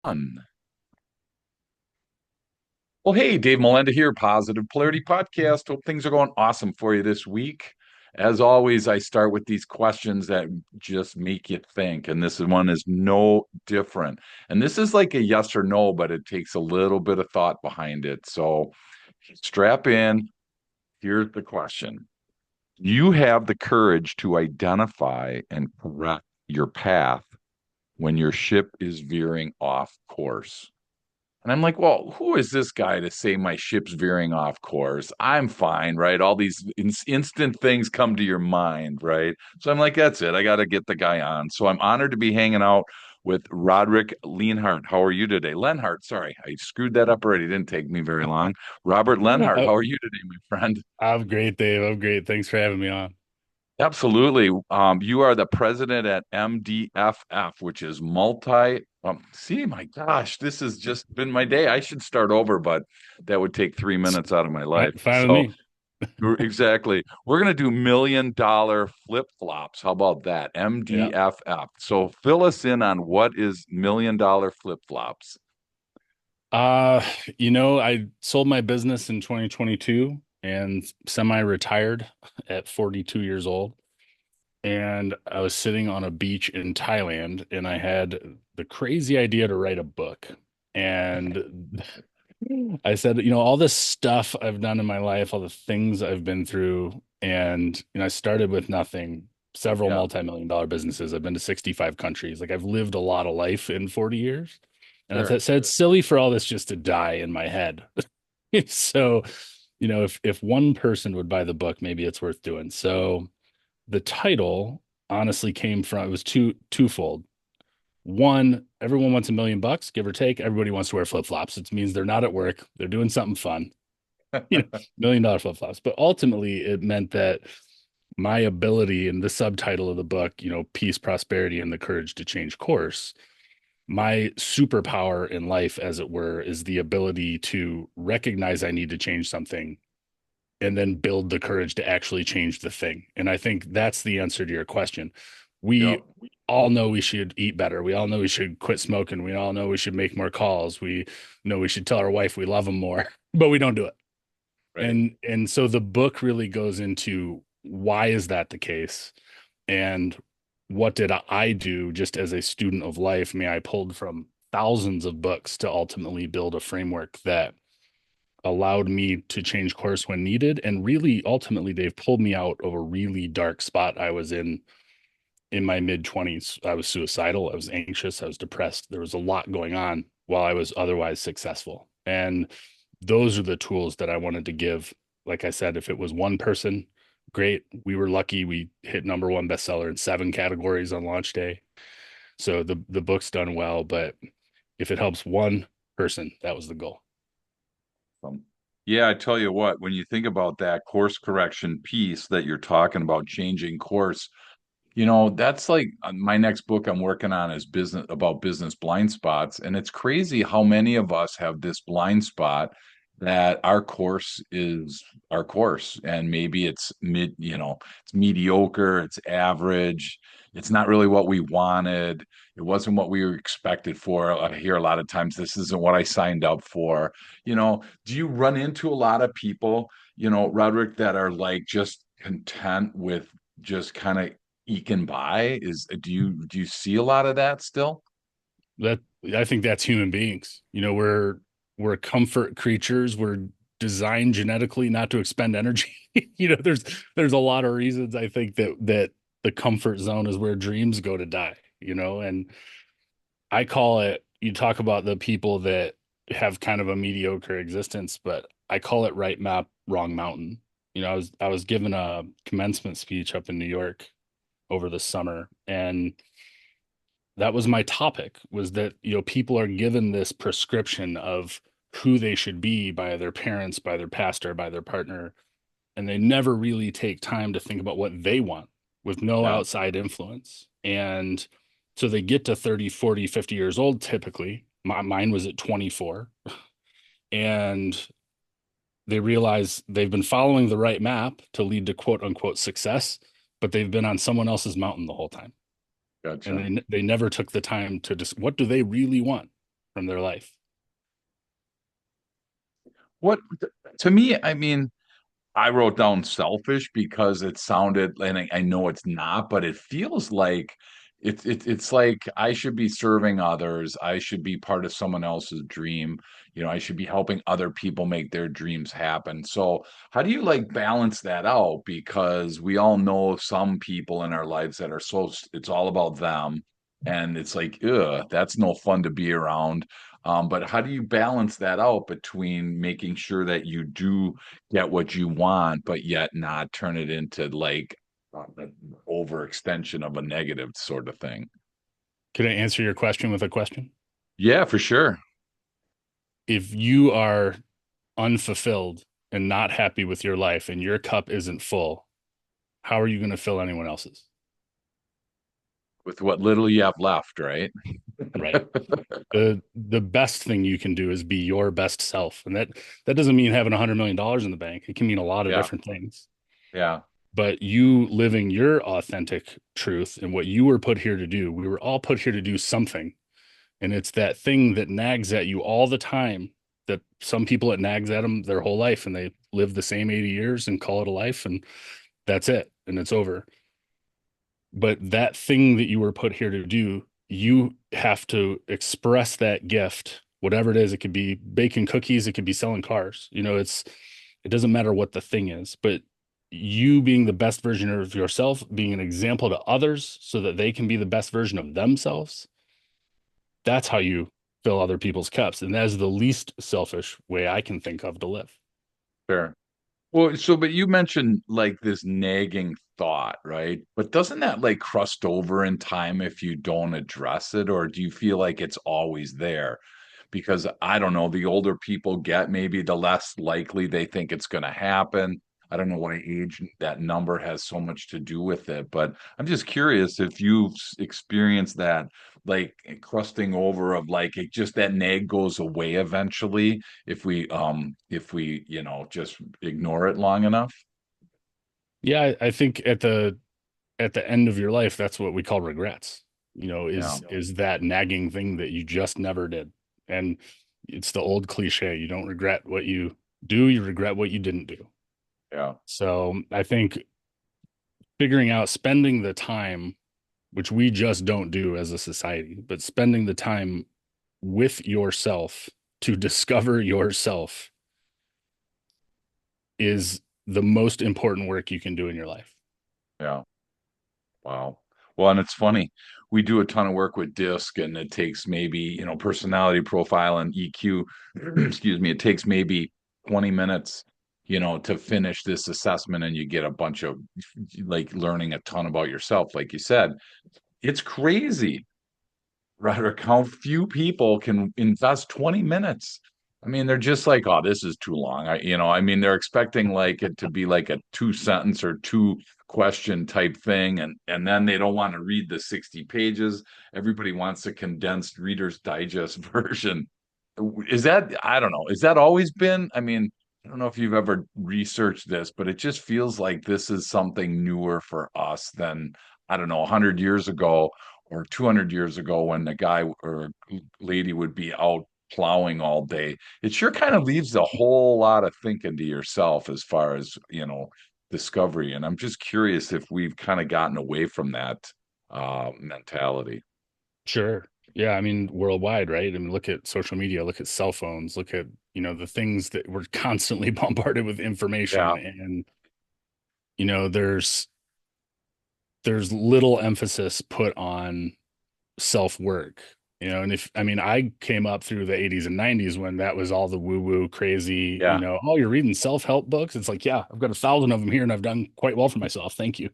Fun. Well, hey, Dave Melenda here, Positive Polarity Podcast. Hope things are going awesome for you this week. As always, I start with these questions that just make you think, and this one is no different. And this is like a yes or no, but it takes a little bit of thought behind it. So strap in. Here's the question. You have the courage to identify and correct your path when your ship is veering off course. And I'm like, well, who is this guy to say my ship's veering off course? I'm fine, right? All these instant things come to your mind, right? So I'm like, that's it. I got to get the guy on. So I'm honored to be hanging out with Rodric Lenhart. How are you today? Lenhart, sorry. I screwed that up already. It didn't take me very long. Robert Lenhart, I- how are you today, my friend? I'm great, Dave. I'm great. Thanks for having me on. Absolutely. You are the president at MDFF, which is multi. See, my gosh, this has just been my day. I should start over, but that would take 3 minutes out of my life. Fine with So, me. exactly. We're going to do $1 million flip-flops. How about that? Yeah. MDFF. So, fill us in on what is $1 million flip-flops. Uh, I sold my business in 2022 and semi-retired at 42 years old. And I was sitting on a beach in Thailand and I had the crazy idea to write a book. And I said, all this stuff I've done in my life, all the things I've been through, and I started with nothing, several Yeah, multi-million dollar businesses. I've been to 65 countries. Like I've lived a lot of life in 40 years. And sure. said it's silly for all this just to die in my head. So, if one person would buy the book, maybe it's worth doing. So the title honestly came from it was twofold. One, everyone wants $1 million, give or take. Everybody wants to wear flip-flops. It means they're not at work, they're doing something fun, $1 million flip-flops. But ultimately, it meant that my ability and the subtitle of the book, peace, prosperity, and the courage to change course. My superpower in life, as it were, is the ability to recognize I need to change something and then build the courage to actually change the thing. And I think that's the answer to your question. We Yep. all know we should eat better. We all know we should quit smoking. We all know we should make more calls. We know we should tell our wife we love them more, but we don't do it. Right. And so the book really goes into why is that the case? And what did I do just as a student of life? I mean, I pulled from thousands of books to ultimately build a framework that allowed me to change course when needed. And really, ultimately, they've pulled me out of a really dark spot I was in my mid 20s. I was suicidal. I was anxious. I was depressed. There was a lot going on while I was otherwise successful. And those are the tools that I wanted to give. Like I said, if it was one person, great. We were lucky. We hit number one bestseller in 7 categories on launch day. So the book's done well. But if it helps one person, that was the goal. Yeah, I tell you what, when you think about that course correction piece that you're talking about, changing course, that's like my next book I'm working on is business blind spots. And it's crazy how many of us have this blind spot that our course is our course. And maybe it's it's mediocre, it's average, it's not really what we wanted. It wasn't what we were expected for. I hear a lot of times this isn't what I signed up for. Do you run into a lot of people, Roderick, that are like just content with just kind of eking by? Do you see a lot of that still? That I think that's human beings. We're comfort creatures. We're designed genetically not to expend energy. There's a lot of reasons I think that the comfort zone is where dreams go to die, and I call it, you talk about the people that have kind of a mediocre existence, but I call it right map, wrong mountain. I was given a commencement speech up in New York over the summer, and that was my topic, was that people are given this prescription of who they should be by their parents, by their pastor, by their partner, and they never really take time to think about what they want with no Yeah. outside influence. And so they get to 30, 40, 50 years old typically. Mine was at 24, and they realize they've been following the right map to lead to quote unquote success, but they've been on someone else's mountain the whole time, and Gotcha. they never took the time to just what do they really want. from their life. What to me, I mean, I wrote down selfish because it sounded, and I know it's not, but it feels like it's like I should be serving others. I should be part of someone else's dream. I should be helping other people make their dreams happen. So how do you like balance that out? Because we all know some people in our lives that are so it's all about them. And it's like, ugh, that's no fun to be around. But how do you balance that out between making sure that you do get what you want, but yet not turn it into like an overextension of a negative sort of thing? Can I answer your question with a question? Yeah, for sure. If you are unfulfilled and not happy with your life and your cup isn't full, how are you going to fill anyone else's? With what little you have left, right? Right. The best thing you can do is be your best self. And that doesn't mean having $100 million in the bank. It can mean a lot of Yeah, different things. yeah, But you living your authentic truth and what you were put here to do, we were all put here to do something. And it's that thing that nags at you all the time, that some people, it nags at them their whole life and they live the same 80 years and call it a life and that's it and it's over. But that thing that you were put here to do, you have to express that gift, whatever it is. It could be baking cookies, it could be selling cars. It doesn't matter what the thing is, but you being the best version of yourself, being an example to others so that they can be the best version of themselves. That's how you fill other people's cups. And that is the least selfish way I can think of to live. sure. Well, but you mentioned like this nagging thought, right? But doesn't that like crust over in time if you don't address it, or do you feel like it's always there? Because I don't know, the older people get, maybe the less likely they think it's going to happen. I don't know why age that number has so much to do with it, but I'm just curious if you've experienced that like crusting over of like it just that nag goes away eventually if we just ignore it long enough. Yeah, I think at the end of your life, that's what we call regrets. Yeah, Is that nagging thing that you just never did. And it's the old cliche, you don't regret what you do, you regret what you didn't do. yeah, So I think figuring out spending the time, which we just don't do as a society, but spending the time with yourself to discover yourself is the most important work you can do in your life. yeah. Wow. Well, and it's funny. We do a ton of work with DISC, and it takes maybe, personality profile and EQ, excuse me, it takes maybe 20 minutes, to finish this assessment, and you get a bunch of like learning a ton about yourself. Like you said, it's crazy, Rodric, how few people can invest 20 minutes. I mean, they're just like, oh, this is too long. I mean, they're expecting like it to be like a two sentence or two question type thing, and then they don't want to read the 60 pages. Everybody wants a condensed Reader's Digest version. Is that, I don't know, is that always been? I mean, I don't know if you've ever researched this, but it just feels like this is something newer for us than, I don't know, 100 years ago or 200 years ago when the guy or lady would be out plowing all day. It sure kind of leaves a whole lot of thinking to yourself as far as, discovery. And I'm just curious if we've kind of gotten away from that mentality. Sure. Yeah, I mean, worldwide, right? I mean, look at social media, look at cell phones, look at, the things that we're constantly bombarded with information Yeah, and there's little emphasis put on self-work, and if I mean I came up through the 80s and 90s when that was all the woo-woo crazy, yeah, oh, you're reading self-help books. It's like, yeah, I've got 1,000 of them here and I've done quite well for myself. Thank you.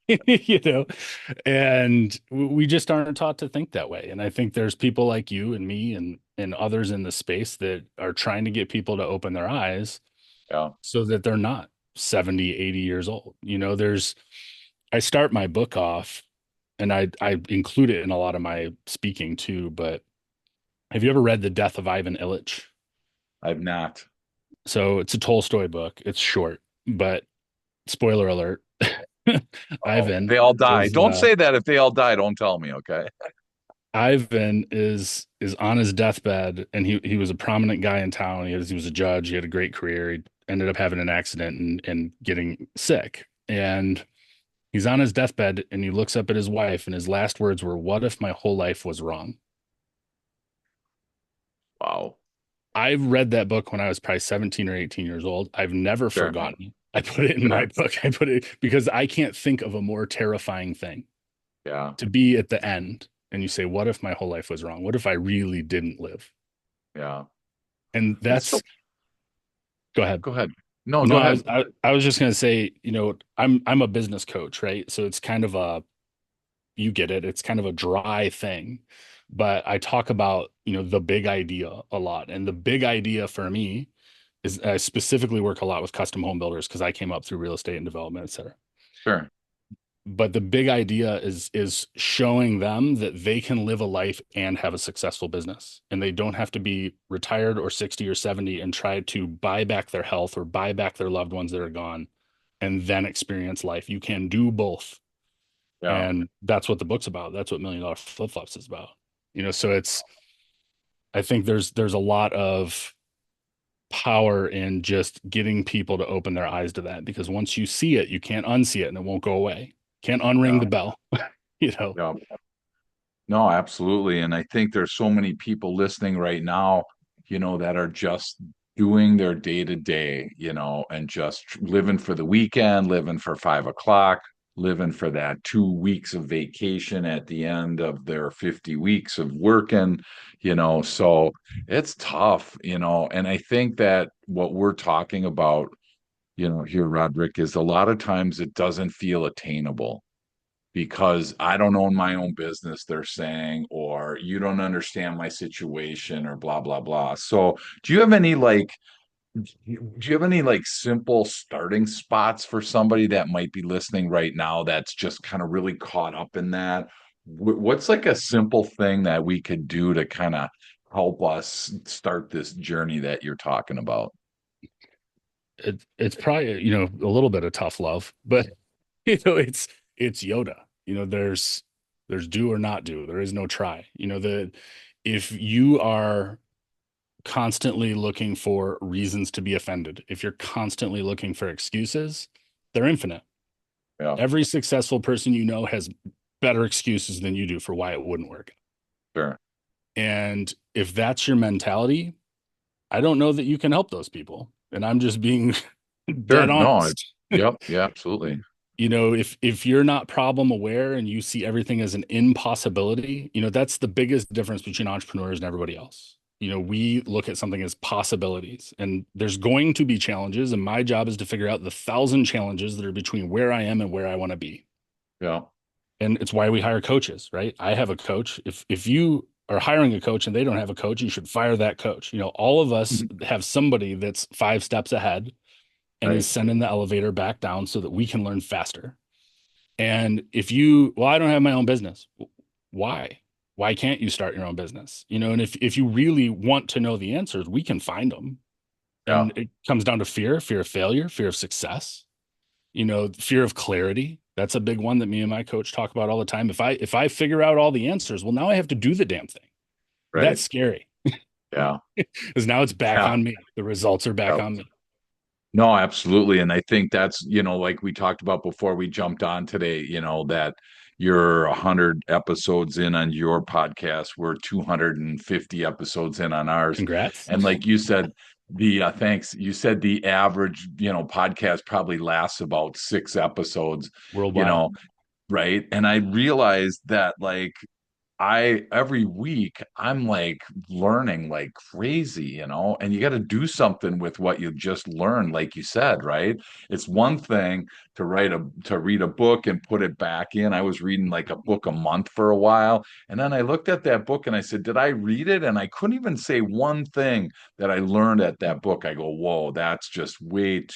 you know, and we just aren't taught to think that way. And I think there's people like you and me and others in the space that are trying to get people to open their eyes yeah. so that they're not 70, 80 years old. I start my book off and I include it in a lot of my speaking too, but have you ever read The Death of Ivan Illich? I've not. So it's a Tolstoy book. It's short, but spoiler alert, Oh, Ivan they all die. is Don't say that if they all die, don't tell me, okay? Ivan is on his deathbed, and he was a prominent guy in town. He was a judge. He had a great career. He ended up having an accident and getting sick. And he's on his deathbed, and he looks up at his wife, and his last words were, "What if my whole life was wrong?" Wow. I read that book when I was probably 17 or 18 years old. I've never Sure. forgotten it. I put it in my Sure. book. I put it because I can't think of a more terrifying thing Yeah. to be at the end and you say, what if my whole life was wrong? What if I really didn't live? Yeah. And It's so, that's, go ahead. go ahead. No, No, go I ahead. was I was just gonna say, I'm a business coach, right? So it's kind of a you get it. It's kind of a dry thing. But I talk about, the big idea a lot. And the big idea for me is I specifically work a lot with custom home builders because I came up through real estate and development, et cetera. Sure. But the big idea is showing them that they can live a life and have a successful business. And they don't have to be retired or 60 or 70 and try to buy back their health or buy back their loved ones that are gone and then experience life. You can do both. Yeah. And that's what the book's about. That's what Million Dollar Flip Flops is about. So I think there's a lot of power in just getting people to open their eyes to that because once you see it, you can't unsee it and it won't go away. Can't unring Yeah. the bell, you know. Yeah. No, absolutely. And I think there's so many people listening right now, that are just doing their day to day, and just living for the weekend, living for 5 o'clock, living for that 2 weeks of vacation at the end of their 50 weeks of working, so it's tough, and I think that what we're talking about, here, Roderick, is a lot of times it doesn't feel attainable because I don't own my own business, they're saying, or you don't understand my situation, or blah, blah, blah. So, do you have any simple starting spots for somebody that might be listening right now that's just kind of really caught up in that? What's like a simple thing that we could do to kind of help us start this journey that you're talking about? It's probably, a little bit of tough love, but it's Yoda. There's do or not do. There is no try. If you are constantly looking for reasons to be offended, if you're constantly looking for excuses, they're infinite. Yeah, Every successful person has better excuses than you do for why it wouldn't work. sure. And if that's your mentality, I don't know that you can help those people. And I'm just being Sure. dead No, honest. yep, yeah, absolutely. If you're not problem aware and you see everything as an impossibility, that's the biggest difference between entrepreneurs and everybody else. We look at something as possibilities, and there's going to be challenges, and my job is to figure out the 1,000 challenges that are between where I am and where I want to be. Yeah. And it's why we hire coaches, right? I have a coach. If you are hiring a coach and they don't have a coach, you should fire that coach. All of us Mhm. have somebody that's 5 steps ahead and is Right. sending the elevator back down so that we can learn faster. And well, I don't have my own business. Why? Why can't you start your own business? And if you really want to know the answers, we can find them. Yeah. And it comes down to fear of failure, fear of success, fear of clarity. That's a big one that me and my coach talk about all the time. If I figure out all the answers, well, now I have to do the damn thing. Right. That's scary Yeah. because now it's back Yeah. on me. The results are back Yeah. on me. No, absolutely. And I think that's, like we talked about before we jumped on today, that you're 100 episodes in on your podcast. We're 250 episodes in on ours. Congrats. And like you said, thanks. You said the average, podcast probably lasts about 6 episodes, you Worldwide. know, right? And I realized that, like, I every week I'm like learning like crazy, and you got to do something with what you just learned, like you said, right? It's one thing to read a book and put it back in. I was reading like a book a month for a while, and then I looked at that book and I said, "Did I read it?" And I couldn't even say one thing that I learned at that book. I go, "Whoa, that's just reading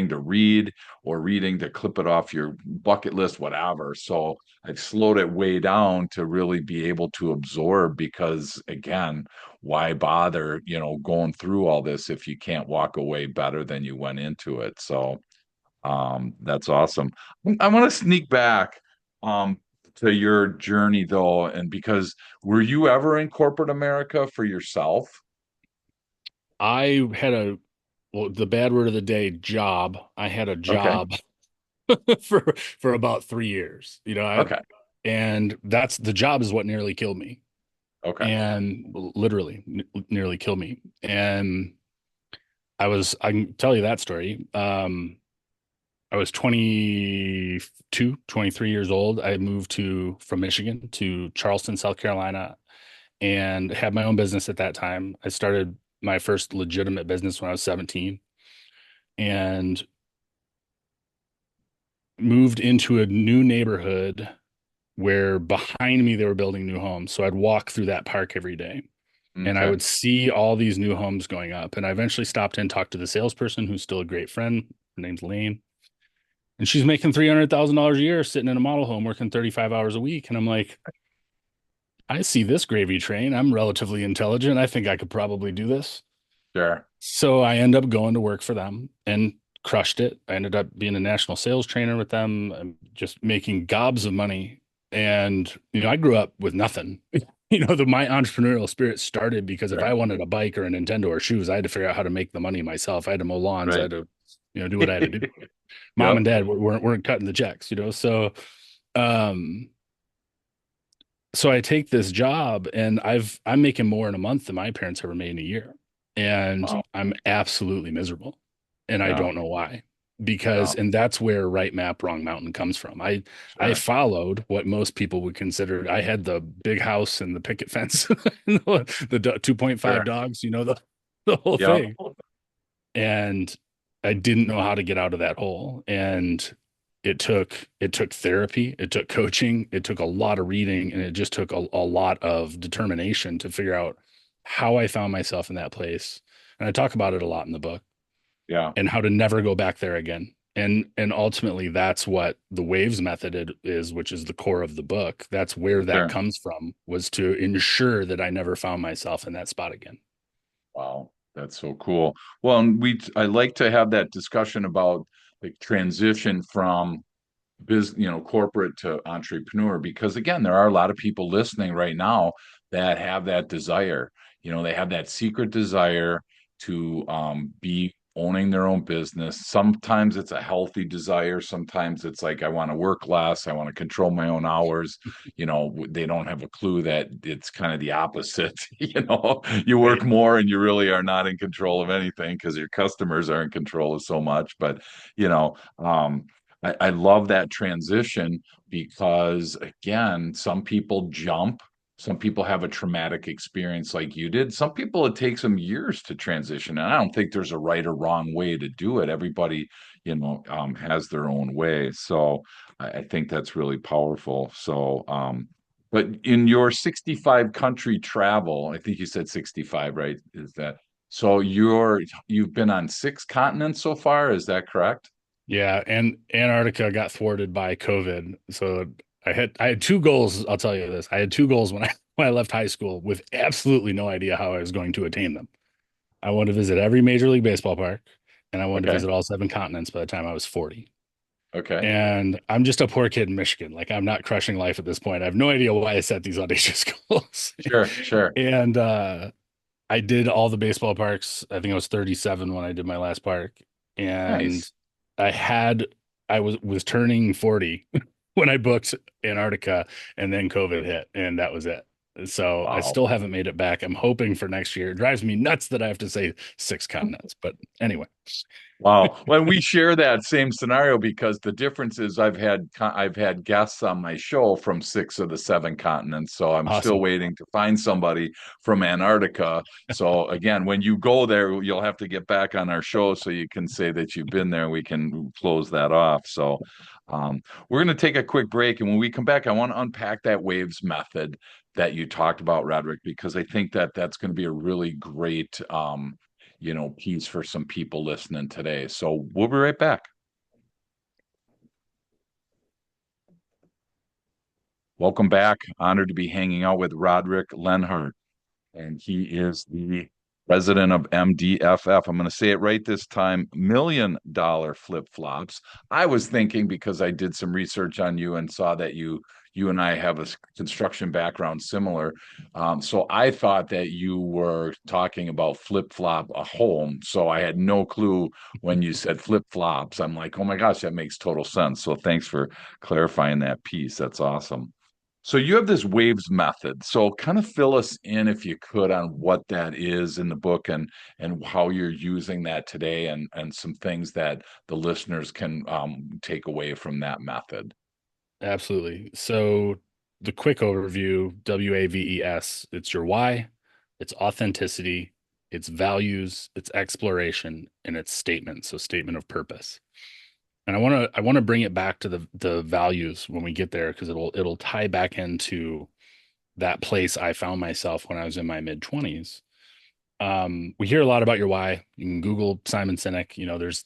to read or reading to clip it off your bucket list, whatever." So I've slowed it way down to really be able to absorb because, again, why bother, going through all this if you can't walk away better than you went into it? So that's awesome. I want to sneak back. Um, to your journey though, and because were you ever in corporate America for yourself? I had well, the bad word of the day, job. I had a Okay. job for about 3 years, Okay. and that's the job is what nearly killed me, Okay. and literally nearly killed me. And I can tell you that story. I was 22, 23 years old. I moved from Michigan to Charleston, South Carolina, and had my own business at that time. I started my first legitimate business when I was 17 and moved into a new neighborhood where behind me they were building new homes. So I'd walk through that park every day and I Okay. would see all these new homes going up. And I eventually stopped in, talked to the salesperson who's still a great friend. Her name's Lane. And she's making $300,000 a year sitting in a model home working 35 hours a week. And I'm like, I see this gravy train. I'm relatively intelligent. I think I could probably do this. Sure. So I end up going to work for them and crushed it. I ended up being a national sales trainer with them, just making gobs of money. And, I grew up with nothing. My entrepreneurial spirit started because if I Sure. wanted a bike or a Nintendo or shoes, I had to figure out how to make the money myself. I had to mow lawns. I Right. had to, do what I had to do. Mom and Yep. dad weren't cutting the checks. Um, so I take this job and I'm making more in a month than my parents ever made in a year. And Wow. I'm absolutely miserable. And I Yeah. don't know why. Yeah. And that's where right map, wrong mountain comes from. I Sure. followed what most people would consider. I had the big house and the picket fence, the 2.5 Sure. dogs, the whole Yep. thing. And I didn't know how to get out of that hole. And it took therapy, it took coaching, it took a lot of reading, and it just took a lot of determination to figure out how I found myself in that place. And I talk about it a lot in the book Yeah. and how to never go back there again. And ultimately that's what the waves method is, which is the core of the book. That's where that Sure. comes from, was to ensure that I never found myself in that spot again. Wow. That's so cool. Well, and I like to have that discussion about like transition from corporate to entrepreneur, because again, there are a lot of people listening right now that have that desire. They have that secret desire to be owning their own business. Sometimes it's a healthy desire. Sometimes it's like, I want to work less. I want to control my own hours. They don't have a clue that it's kind of the opposite. You work Right. more and you really are not in control of anything because your customers are in control of so much. But, you know, um, I love that transition because, again, some people jump. Some people have a traumatic experience like you did. Some people, it takes them years to transition. And I don't think there's a right or wrong way to do it. Everybody, has their own way. So I think that's really powerful. So, but in your 65 country travel, I think you said 65, right? Is that so? You've been on 6 continents so far. Is that correct? Yeah, and Antarctica got thwarted by COVID. So I had two goals, I'll tell you this. I had two goals when I when I left high school with absolutely no idea how I was going to attain them. I wanted to visit every Major League Baseball park and I wanted to Okay. visit all 7 continents by the time I was 40. Okay. And I'm just a poor kid in Michigan. Like I'm not crushing life at this point. I have no idea why I set these audacious goals. Sure. Sure. And I did all the baseball parks. I think I was 37 when I did my last park. And Nice. I had I was turning 40 when I booked Antarctica and then COVID hit and that was it. So I Wow. still haven't made it back. I'm hoping for next year. It drives me nuts that I have to say 6 continents. But anyway, Wow. When we share that same scenario, because the difference is I've had guests on my show from 6 of the 7 continents, so I'm still awesome. waiting to find somebody from Antarctica. So again, when you go there, you'll have to get back on our show so you can say that you've been there. We can close that off. So we're going to take a quick break, and when we come back, I want to unpack that waves method that you talked about, Rodric, because I think that that's going to be a really great piece for some people listening today. So we'll be right back. Welcome back. Honored to be hanging out with Rodric Lenhart. And he is the President of MDFF. I'm going to say it right this time, $1 million flip-flops. I was thinking because I did some research on you and saw that you and I have a construction background similar. So I thought that you were talking about flip-flop a home. So I had no clue when you said flip-flops. I'm like, oh my gosh, that makes total sense. So thanks for clarifying that piece. That's awesome. So you have this waves method. So kind of fill us in if you could on what that is in the book and how you're using that today and some things that the listeners can take away from that method. Absolutely. So the quick overview, WAVES, it's your why, it's authenticity, it's values, it's exploration, and it's statement. So statement of purpose. And I want to bring it back to the values when we get there because it'll tie back into that place I found myself when I was in my mid 20s. We hear a lot about your why. You can Google Simon Sinek, there's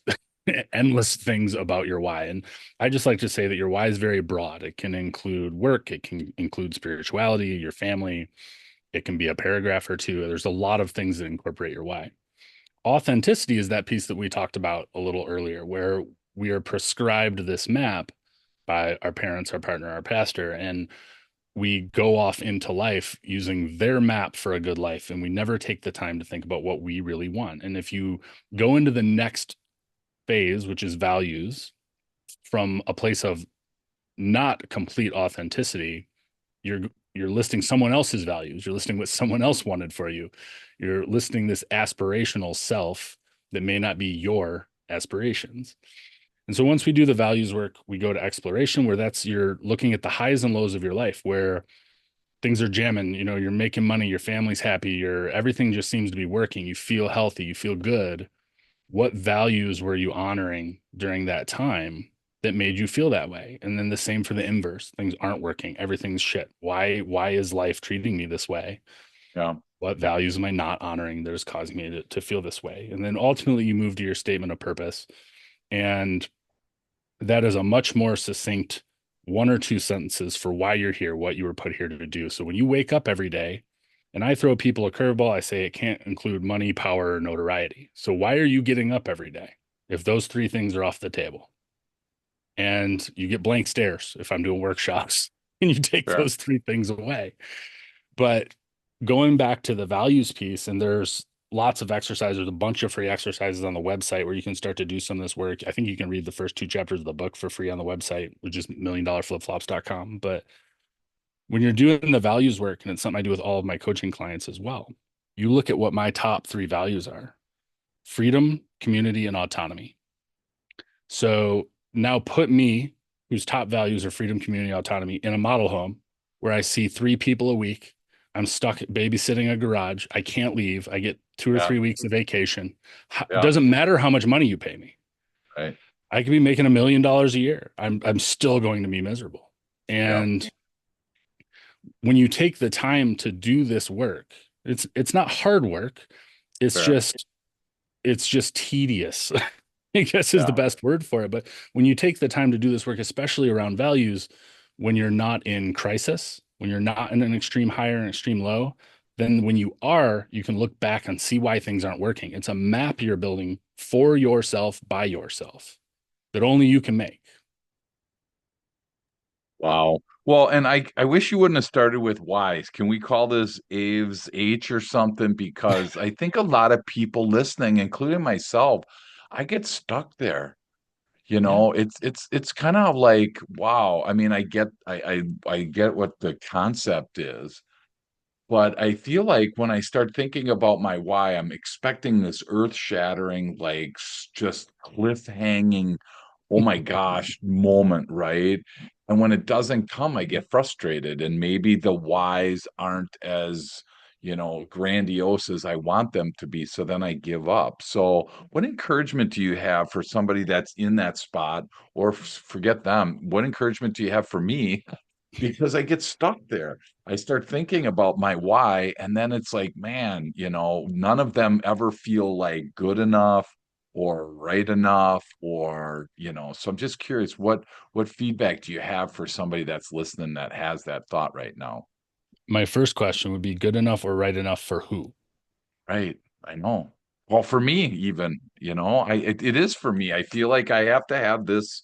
endless things about your why. And I just like to say that your why is very broad. It can include work, it can include spirituality, your family, it can be a paragraph or two. There's a lot of things that incorporate your why. Authenticity is that piece that we talked about a little earlier, where we are prescribed this map by our parents, our partner, our pastor, and we go off into life using their map for a good life. And we never take the time to think about what we really want. And if you go into the next phase, which is values, from a place of not complete authenticity, you're you're listing someone else's values. You're listing what someone else wanted for you. You're listing this aspirational self that may not be your aspirations. And so once we do the values work, we go to exploration, where that's you're looking at the highs and lows of your life, where things are jamming, you're making money, your family's happy, your everything just seems to be working, you feel healthy, you feel good. What values were you honoring during that time that made you feel that way? And then the same for the inverse. Things aren't working. Everything's shit. Why is life treating me this way? Yeah. What values am I not honoring that is causing me to feel this way? And then ultimately you move to your statement of purpose. And that is a much more succinct one or two sentences for why you're here, what you were put here to do. So when you wake up every day, and I throw people a curveball, I say it can't include money, power, or notoriety. So why are you getting up every day if those three things are off the table? And you get blank stares if I'm doing workshops and you take Sure. those three things away. But going back to the values piece, and there's lots of exercises, there's a bunch of free exercises on the website where you can start to do some of this work. I think you can read the first two chapters of the book for free on the website, which is milliondollarflipflops.com. But when you're doing the values work, and it's something I do with all of my coaching clients as well, you look at what my top three values are: freedom, community, and autonomy. So now put me, whose top values are freedom, community, autonomy, in a model home where I see three people a week. I'm stuck babysitting a garage. I can't leave. I get 2 or 3 weeks of vacation. It Yeah. doesn't matter how much money you pay me. Right. I could be making $1 million a year. I'm still going to be miserable. Yeah. And when you take the time to do this work, it's not hard work. It's Fair. just it's just tedious. I guess is the Yeah. best word for it. But when you take the time to do this work, especially around values, when you're not in crisis, when you're not in an extreme high or an extreme low, then when you are, you can look back and see why things aren't working. It's a map you're building for yourself by yourself that only you can make. Wow. Well, and I wish you wouldn't have started with Y's. Can we call this Aves H or something? Because I think a lot of people listening, including myself, I get stuck there. Yeah. It's kind of like, wow. I mean, I get what the concept is, but I feel like when I start thinking about my why, I'm expecting this earth-shattering, like just cliff-hanging, oh my gosh, moment, right? And when it doesn't come, I get frustrated, and maybe the whys aren't as, grandiose as I want them to be. So then I give up. So, what encouragement do you have for somebody that's in that spot, or forget them? What encouragement do you have for me? Because I get stuck there. I start thinking about my why, and then it's like, man, none of them ever feel like good enough or right enough, so I'm just curious, what feedback do you have for somebody that's listening that has that thought right now? My first question would be good enough or right enough for who? Right. I know. Well, for me, even, it is for me. I feel like I have to have this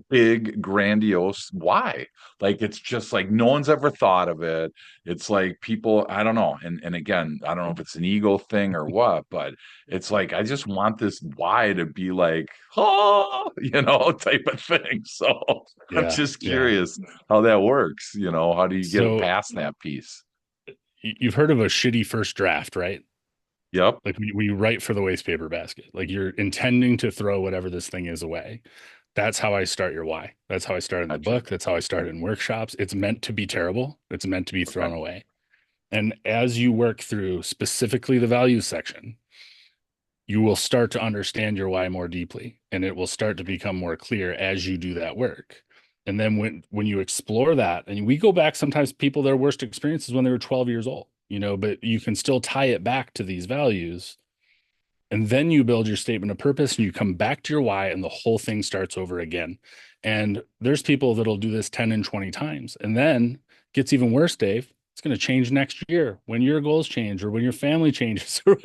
big, grandiose why. Like it's just like no one's ever thought of it. It's like people, I don't know. And again, I don't know if it's an ego thing or what, but it's like I just want this why to be like, oh, type of thing. So I'm Yeah, just yeah. curious how that works. How do you get So past that piece? you've heard of a shitty first draft, right? Yep. Like when you write for the waste paper basket, like you're intending to throw whatever this thing is away. That's how I start your why. That's how I started in the Gotcha. book. That's how I started in workshops. It's meant to be terrible. It's meant to be Okay. thrown away. And as you work through specifically the values section, you will start to understand your why more deeply, and it will start to become more clear as you do that work. And then when you explore that, and we go back, sometimes people, their worst experiences when they were 12 years old, but you can still tie it back to these values. And then you build your statement of purpose and you come back to your why, and the whole thing starts over again. And there's people that'll do this 10 and 20 times. And then it gets even worse, Dave. It's going to change next year when your goals change or when your family changes or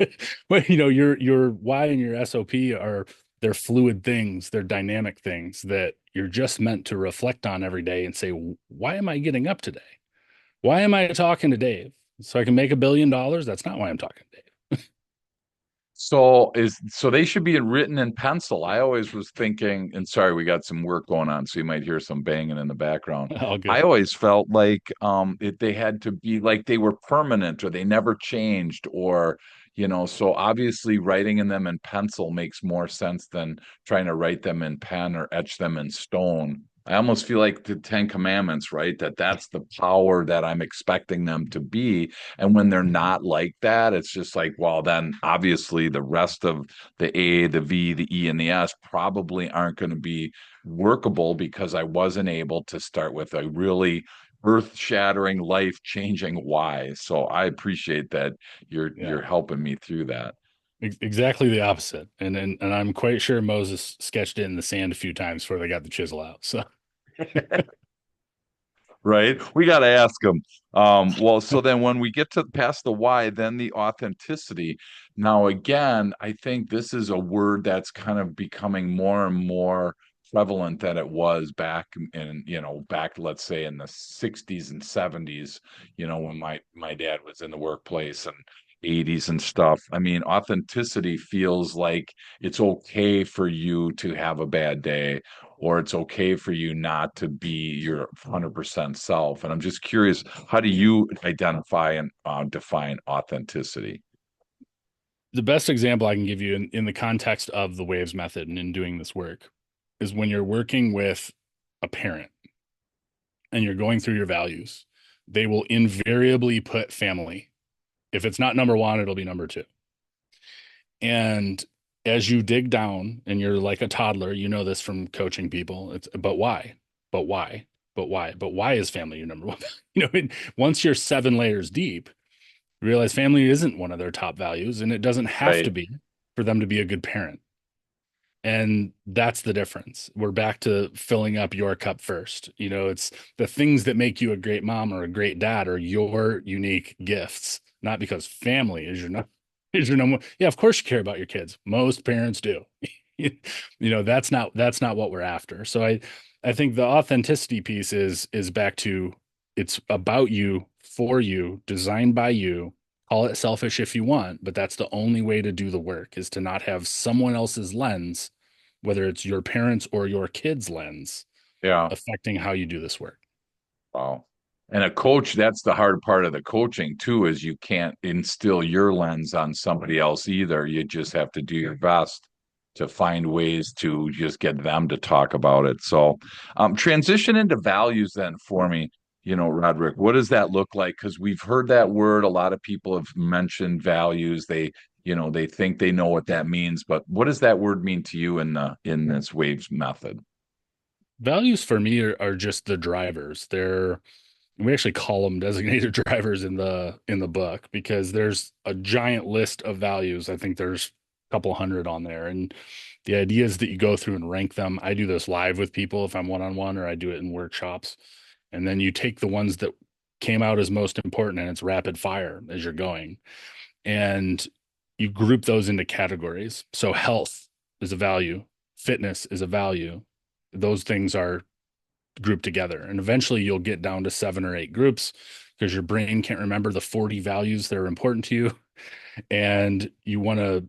when your why and your SOP are, they're fluid things, they're dynamic things that you're just meant to reflect on every day and say, why am I getting up today? Why am I talking to Dave? So I can make $1 billion? That's not why I'm talking to So they should be written in pencil. I always was thinking, and sorry, we got some work going on, so you might hear some banging in the background. Dave. All I good. always felt like they had to be like they were permanent or they never changed or so obviously writing in them in pencil makes more sense than trying to write them in pen or etch them in stone. I almost feel like the Ten Commandments, right? That's the power that I'm expecting them to be. And when they're not like that, it's just like, well, then obviously the rest of the A, the V, the E, and the S probably aren't going to be workable because I wasn't able to start with a really earth-shattering, life-changing why. So I appreciate that Yeah. you're helping me through that. Exactly the opposite. And I'm quite sure Moses sketched it in the sand a few times before they got the chisel out. So Right? We got to ask them. Well, so then when we get to past the why, then the authenticity. Now, again, I think this is a word that's kind of becoming more and more prevalent than it was back let's say in the 60s and 70s, when my dad was in the workplace and 80s and stuff. I mean, authenticity feels like it's okay for you to have a bad day or it's okay for you not to be your 100% self. And I'm just curious, how do you identify and define authenticity? the best example I can give you in the context of the waves method and in doing this work is when you're working with a parent and you're going through your values, they will invariably put family. If it's not number one, it'll be number two. And as you dig down and you're like a toddler, you know this from coaching people. It's but why? But why? But why? But why is family your number one? Once you're 7 layers deep, you realize family isn't one of their top values, and it doesn't have to Right. be for them to be a good parent. And that's the difference. We're back to filling up your cup first. It's the things that make you a great mom or a great dad are your unique gifts, not because family is is your number. Yeah, of course you care about your kids. Most parents do. That's not what we're after. So I think the authenticity piece is back to it's about you, for you, designed by you. Call it selfish if you want, but that's the only way to do the work is to not have someone else's lens, whether it's your parents or your kids' lens, Yeah. affecting how you do this work. Wow. And a coach, that's the hard part of the coaching too, is you can't instill your lens on somebody else either. You just have to do your best to find ways to just get them to talk about it. So, transition into values then for me, Roderick, what does that look like? Because we've heard that word. A lot of people have mentioned values. They think they know what that means, but what does that word mean to you in this waves method? Values for me are just the drivers. We actually call them designated drivers in the book because there's a giant list of values. I think there's a couple hundred on there. And the idea is that you go through and rank them. I do this live with people if I'm one-on-one, or I do it in workshops. And then you take the ones that came out as most important and it's rapid fire as you're going. And you group those into categories. So health is a value, fitness is a value. Those things are grouped together. And eventually you'll get down to 7 or 8 groups because your brain can't remember the 40 values that are important to you. And you want to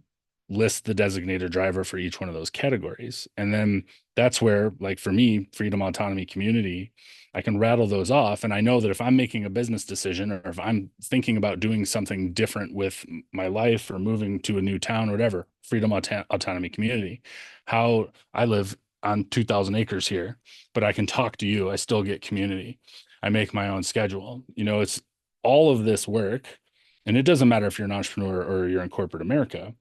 list the designated driver for each one of those categories. And then that's where, like for me, freedom, autonomy, community, I can rattle those off. And I know that if I'm making a business decision or if I'm thinking about doing something different with my life or moving to a new town or whatever, freedom, autonomy, community, how I live on 2,000 acres here, but I can talk to you. I still get community. I make my own schedule. It's all of this work. And it doesn't matter if you're an entrepreneur or you're in corporate America.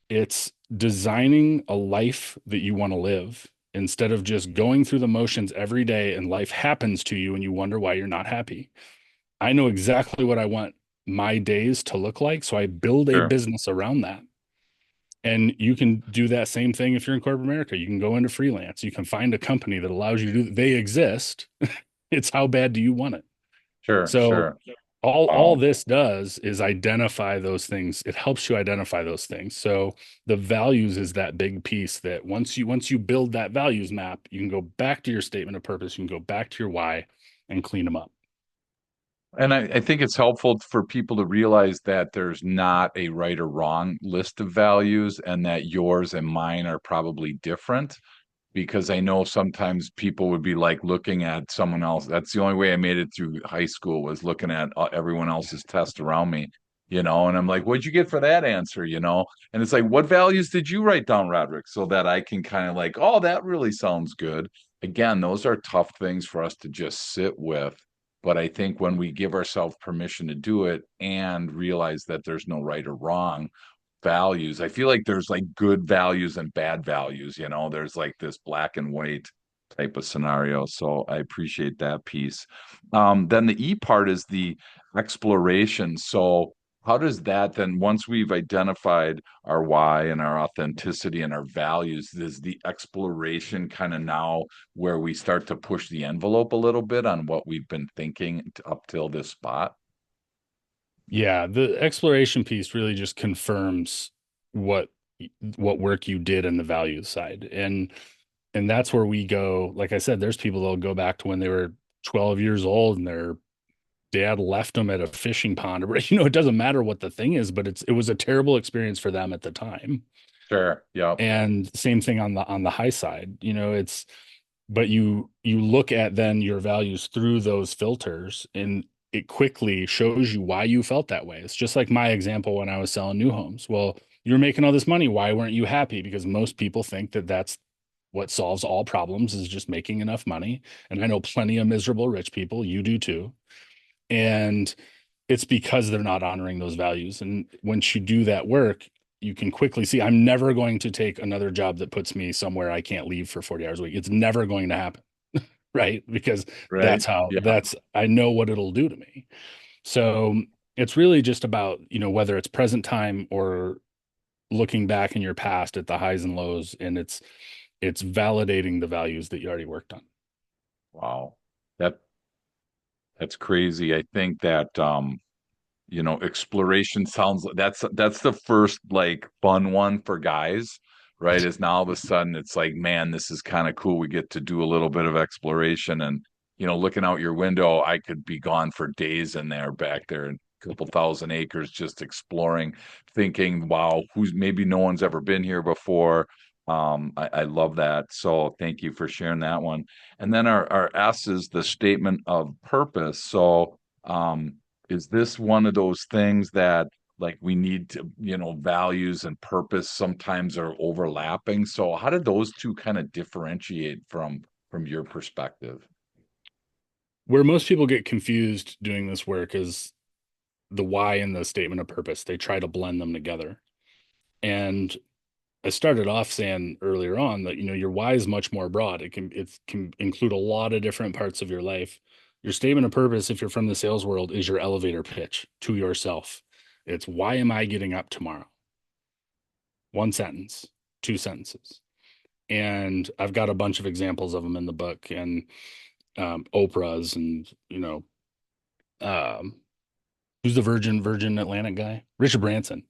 It's designing a life that you want to live instead of just going through the motions every day and life happens to you and you wonder why you're not happy. I know exactly what I want my days to look like. So I build a Sure. business around that. And you can do that same thing if you're in corporate America. You can go into freelance. You can find a company that allows you to do, they exist. It's how bad do you want it? Sure. So Sure. all Wow. this does is identify those things. It helps you identify those things. So the values is that big piece that once you build that values map, you can go back to your statement of purpose, you can go back to your why and clean them up. And I think it's helpful for people to realize that there's not a right or wrong list of values and that yours and mine are probably different. Because I know sometimes people would be like looking at someone else. That's the only way I made it through high school was looking at everyone else's test around me, and I'm like, what'd you get for that answer, And it's like, what values did you write down, Rodric, so that I can kind of like, oh, that really sounds good. Again, those are tough things for us to just sit with. But I think when we give ourselves permission to do it and realize that there's no right or wrong, values. I feel like there's like good values and bad values, there's like this black and white type of scenario. So I appreciate that piece. Then the E part is the exploration. So how does that then, once we've identified our why and our authenticity and our values, is the exploration kind of now where we start to push the envelope a little bit on what we've been thinking up till this spot? Yeah, the exploration piece really just confirms what what work you did in the values side. And that's where we go. Like I said, there's people that'll go back to when they were 12 years old and their dad left them at a fishing pond. It doesn't matter what the thing is, but it was a terrible experience for them at the time. Sure. Yep. And same thing on the high side. It's but you look at then your values through those filters and it quickly shows you why you felt that way. It's just like my example when I was selling new homes. Well, you're making all this money. Why weren't you happy? Because most people think that that's what solves all problems is just making enough money. And I know plenty of miserable rich people. You do too. And it's because they're not honoring those values. And once you do that work, you can quickly see I'm never going to take another job that puts me somewhere I can't leave for 40 hours a week. It's never going to happen, right? Because Right. Yeah. I know what it'll do to me. So it's really just about, whether it's present time or looking back in your past at the highs and lows, and it's validating the values that you already worked on. Wow. That that's crazy. I think that exploration sounds that's the first like fun one for guys, right? Is now all of a sudden it's like, man, this is kind of cool. We get to do a little bit of exploration and looking out your window, I could be gone for days in there back there in a couple thousand acres just exploring, thinking, wow, who's maybe no one's ever been here before. I love that. So thank you for sharing that one. And then our S is the statement of purpose. So is this one of those things that like we need to, values and purpose sometimes are overlapping? So how did those two kind of differentiate from your perspective? Where most people get confused doing this work is the why and the statement of purpose. They try to blend them together. And I started off saying earlier on that, your why is much more broad. It can include a lot of different parts of your life. Your statement of purpose, if you're from the sales world, is your elevator pitch to yourself. It's why am I getting up tomorrow? One sentence, two sentences. And I've got a bunch of examples of them in the book and Oprah's and um, Who's the Virgin Atlantic guy? Richard Branson.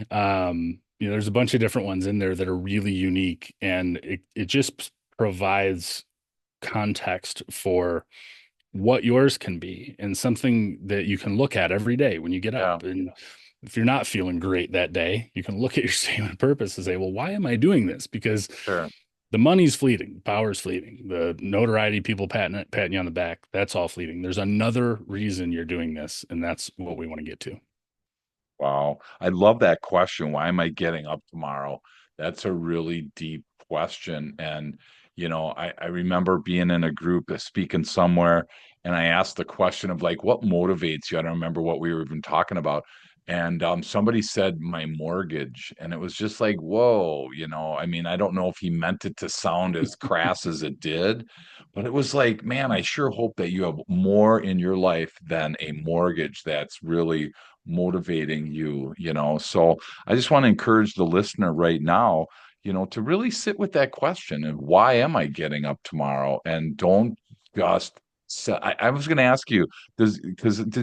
There's a bunch of different ones in there that are really unique, and it just provides context for what yours can be and something that you can look at every day when you get Yeah, up. And if you're not feeling great that day, you can look at your statement of purpose and say, well, why am I doing this? Because sure. the money's fleeting, power's fleeting, the notoriety, people patting you on the back, that's all fleeting. There's another reason you're doing this, and that's what we want to get to. Wow. I love that question. Why am I getting up tomorrow? That's a really deep question. And, I remember being in a group speaking somewhere, and I asked the question of like, what motivates you? I don't remember what we were even talking about. And somebody said my mortgage. And it was just like, whoa, I mean, I don't know if he meant it to sound as crass as it did, but it was like, man, I sure hope that you have more in your life than a mortgage that's really motivating you. So I just want to encourage the listener right now, to really sit with that question of why am I getting up tomorrow? And don't just I was going to ask you, does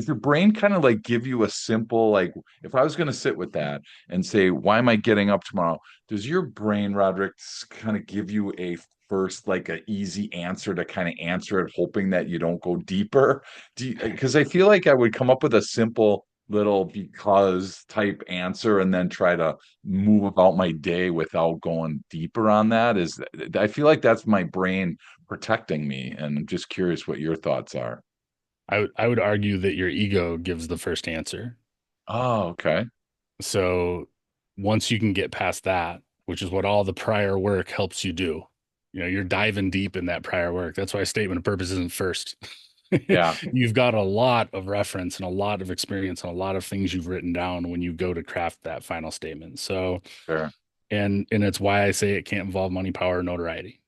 your brain kind of like give you a simple, like, if I was going to sit with that and say, why am I getting up tomorrow? Does your brain, Roderick, kind of give you a first, like, an easy answer to kind of answer it, hoping that you don't go deeper? Because I feel like I would come up with a simple little because type answer and then try to move about my day without going deeper on that. I feel like that's my brain protecting me, and I'm just curious what your thoughts are. I would argue that your ego gives the first answer. Oh, okay. So once you can get past that, which is what all the prior work helps you do, you're diving deep in that prior work. That's why statement of purpose isn't first. Yeah, You've got a lot of reference and a lot of experience and a lot of things you've written down when you go to craft that final statement. So, sure. and it's why I say it can't involve money, power, or notoriety.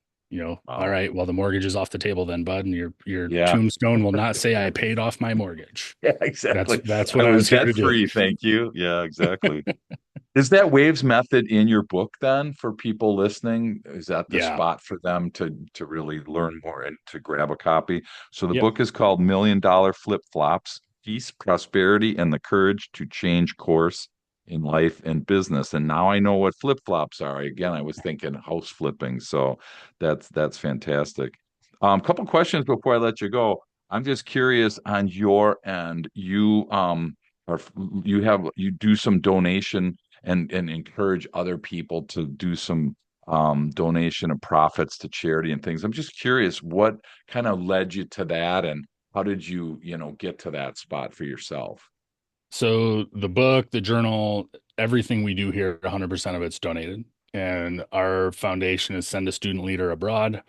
All Wow. right, well, the mortgage is off the table then, bud, and your Yeah. tombstone will not say I paid off my mortgage. Yeah, That's exactly. that's I what I was was here debt to do. free, thank you. Yeah, exactly. Is that Waves method in your book then for people listening? Is that the Yeah. spot for them to really learn more and to grab a copy? So the Yep. book is called $1 Million Flip Flops: Peace, Prosperity, and the Courage to Change Course in Life and Business. And now I know what flip flops are. Again, I was thinking house flipping. So that's fantastic. Couple questions before I let you go. I'm just curious on your end. Are you do some donation and encourage other people to do some donation of profits to charity and things. I'm just curious what kind of led you to that, and how did you get to that spot for yourself? So the book, the journal, everything we do here, 100% of it's donated. And our foundation is Send a Student Leader Abroad,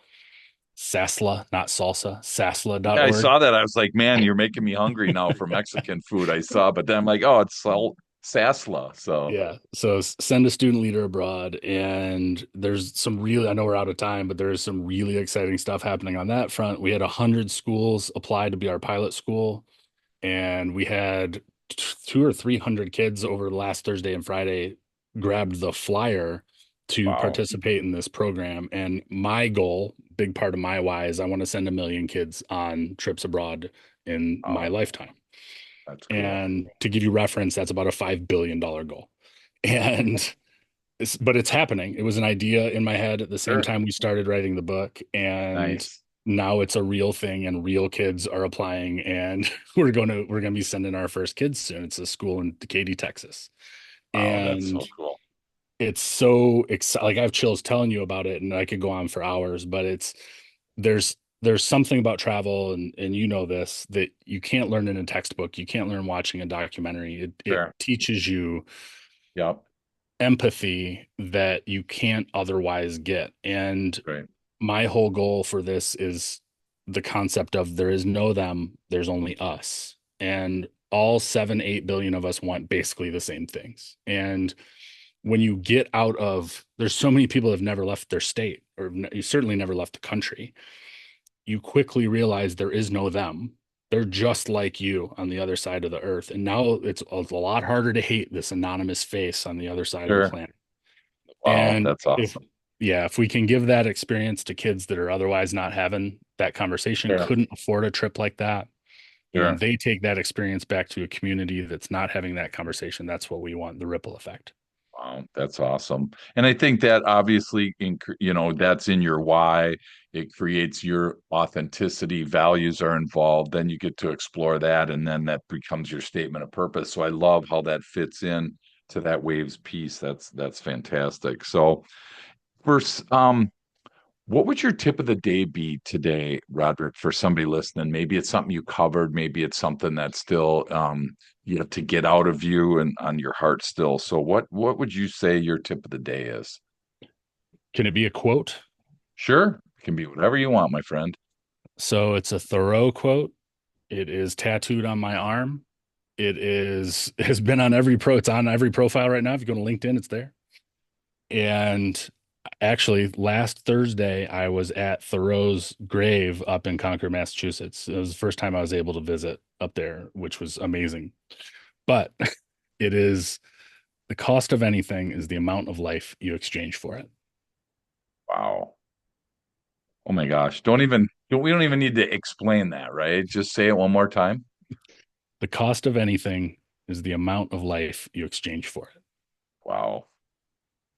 SASLA, not salsa, Yeah, I sasla.org. saw that. I was like, man, you're making me hungry now for Mexican food. I saw, but then I'm like, oh, it's Sasla. So Yeah. So Send a Student Leader Abroad. And there's some really, I know we're out of time, but there's some really exciting stuff happening on that front. We had 100 schools apply to be our pilot school, and we had two or 300 kids over the last Thursday and Friday grabbed the flyer to wow, participate in this program. And my goal, big part of my why, is I want to send 1 million kids on trips abroad in my wow, lifetime. that's cool. And to give you reference, that's about a $5 billion goal. And but it's happening. It was an idea in my head at the same Sure, time we started writing the book, and nice. now it's a real thing, and real kids are applying, and we're gonna be sending our first kids soon. It's a school in Katy, Texas, Wow, that's and so cool. it's so exciting. Like I have chills telling you about it, and I could go on for hours, but there's something about travel, and you know this, that you can't learn in a textbook. You can't learn watching a documentary. It Sure. teaches you Yep. empathy that you can't otherwise get. And Great. my whole goal for this is the concept of there is no them, there's only us. And all 7, 8 billion of us want basically the same things. And when you get out of, there's so many people that have never left their state, or you certainly never left the country. You quickly realize there is no them. They're just like you on the other side of the earth. And now it's a lot harder to hate this anonymous face on the other side of the Sure. planet. Wow, And that's if, awesome. yeah, if we can give that experience to kids that are otherwise not having that conversation, Sure. couldn't afford a trip like that, And then Sure. they take that experience back to a community that's not having that conversation. That's what we want, the ripple effect. Wow, that's awesome. And I think that obviously, that's in your why. It creates your authenticity, values are involved. Then you get to explore that, and then that becomes your statement of purpose. So I love how that fits in to that waves piece. That's fantastic. So first, what would your tip of the day be today, Roderick, for somebody listening? Maybe it's something you covered, maybe it's something that's still you have to get out of you and on your heart still. So what would you say your tip of the day is? Can it be a quote? Sure, it can be whatever you want, my friend. So it's a Thoreau quote. It is tattooed on my arm. It is has been on it's on every profile right now. If you go to LinkedIn, it's there. And actually, last Thursday, I was at Thoreau's grave up in Concord, Massachusetts. It was the first time I was able to visit up there, which was amazing. But it is the cost of anything is the amount of life you exchange for it. Wow. Oh my gosh. We don't even need to explain that, right? Just say it one more time. The cost of anything is the amount of life you exchange for it. Wow.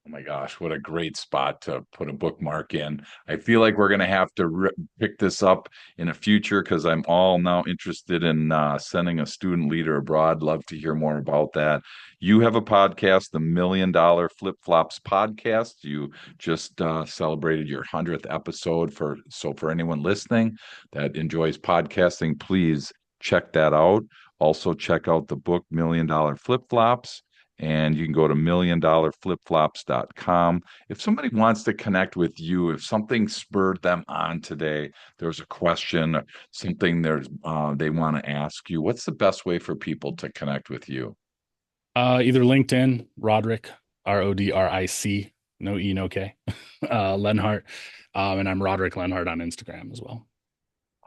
Oh my gosh, what a great spot to put a bookmark in. I feel like we're going to have to pick this up in a future because I'm all now interested in sending a student leader abroad. Love to hear more about that. You have a podcast, the $1 Million Flip Flops podcast. You just celebrated your 100th episode for anyone listening that enjoys podcasting, please check that out. Also check out the book $1 Million Flip Flops, and you can go to $1 Million Flipflops.com. If somebody wants to connect with you, if something spurred them on today, there's a question, something they want to ask you, what's the best way for people to connect with you? Either LinkedIn, Rodric, Rodric, no E, no K, Lenhart. And I'm Roderick Lenhart on Instagram as well.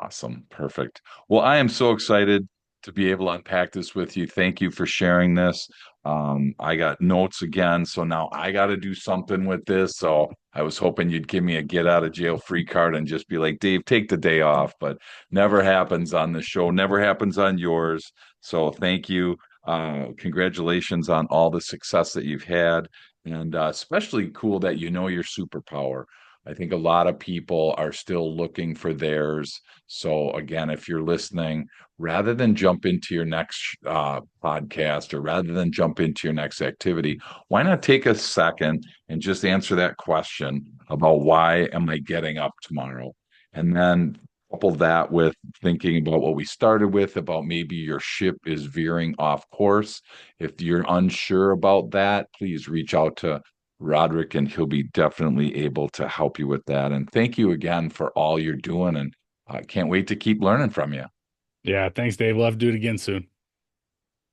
Awesome. Perfect. Well, I am so excited to be able to unpack this with you. Thank you for sharing this. I got notes again, so now I got to do something with this. So I was hoping you'd give me a get out of jail free card and just be like, Dave, take the day off, but never happens on the show, never happens on yours. So thank you. Congratulations on all the success that you've had, and especially cool that you know your superpower. I think a lot of people are still looking for theirs. So again, if you're listening, rather than jump into your next podcast or rather than jump into your next activity, why not take a second and just answer that question about why am I getting up tomorrow? And then couple that with thinking about what we started with about maybe your ship is veering off course. If you're unsure about that, please reach out to Roderick, and he'll be definitely able to help you with that. And thank you again for all you're doing. And I can't wait to keep learning from you. Yeah, thanks, Dave. We'll have to do it again soon.